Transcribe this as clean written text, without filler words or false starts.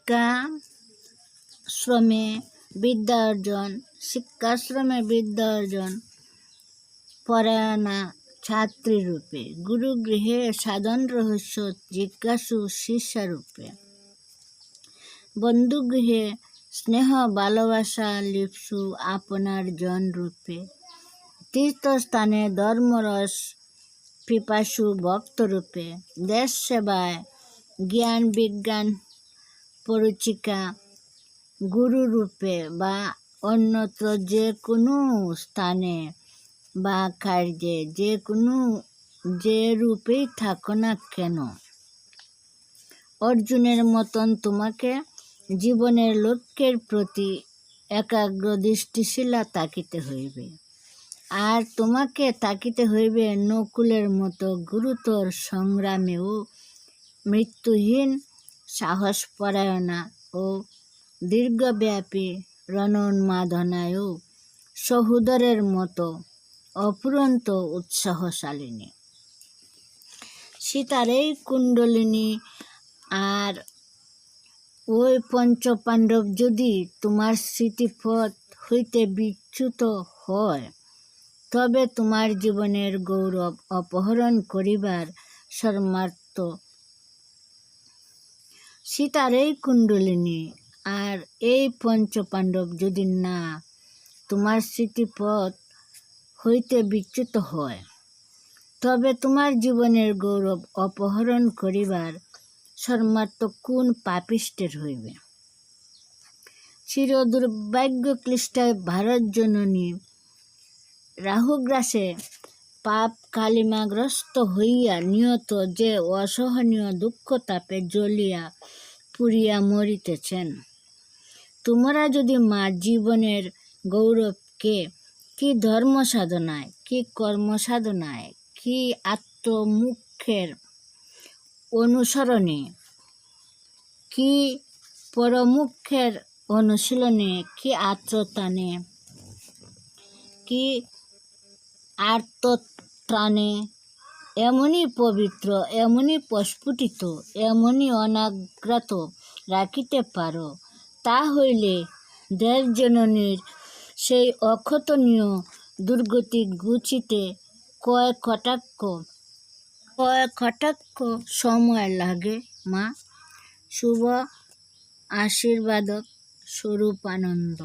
শিক্ষাশ্রমে বিদ্যা অর্জন পরায়ণা ছাত্রী রূপে, গুরুগৃহে সাধন রহস্য জিজ্ঞাসু শিষ্যারূপে, বন্ধুগৃহে স্নেহ ভালোবাসা লিপসু আপনার জন রূপে, তীর্থস্থানে ধর্মরস পিপাসু ভক্তরূপে, দেশ সেবায় জ্ঞান বিজ্ঞান পরিচিকা গুরুরূপে বা অন্যত্র যে কোনো স্থানে বা কার্যে যে রূপেই থাকো না কেন, অর্জুনের মতন তোমাকে জীবনের লক্ষ্যের প্রতি একাগ্র দৃষ্টিশীলা তাকিতে হইবে। আর তোমাকে তাকিতে হইবে নকুলের মতো গুরুতর সংগ্রামেও মৃত্যুহীন সাহসপরায়ণা ও দীর্ঘব্যাপী রণোন্মাদনায়ও সহোদরের মতো অফুরন্ত উৎসাহশালিনী। সীতার এই কুণ্ডলিনী আর ওই পঞ্চপাণ্ডব যদি তোমার স্মৃতিপথ হইতে বিচ্যুত হয়, তবে তোমার জীবনের গৌরব অপহরণ করিবার সর্মার্থ। সীতার এই কুণ্ডলিনী আর এই পঞ্চপাণ্ডব যদি না তোমার স্মৃতিপথ হইতে বিচ্যুত হয়, তবে তোমার জীবনের গৌরব অপহরণ করিবার সর্মার্থ কোন পাপিষ্টের হইবে? চির দুর্ভাগ্যক্লিষ্টায় ভারত জননী রাহুগ্রাসে পাপ কালিমাগ্রস্ত হইয়া নিয়ত যে অসহনীয় দুঃখ তাপে জ্বলিয়া পুড়িয়া মরিতেছেন, তোমরা যদি মা জীবনের গৌরবকে কি ধর্ম সাধনায়, কি কর্ম সাধনায়, কি আত্মমুখ্যের অনুসরণে, কি পরমুখ্যের অনুশীলনে, কি আত্মতানে, কি আত্মত্রাণে এমনই পবিত্র, এমনই প্রস্ফুটিত, এমনই অনাগ্রাত রাখিতে পারো, তা হইলে দেশজননীর সেই অক্ষতনীয় দুর্গতি ঘুচিতে কয়েক কটাক্ষ সময় লাগে মা। শুভ আশীর্বাদক স্বরূপানন্দ।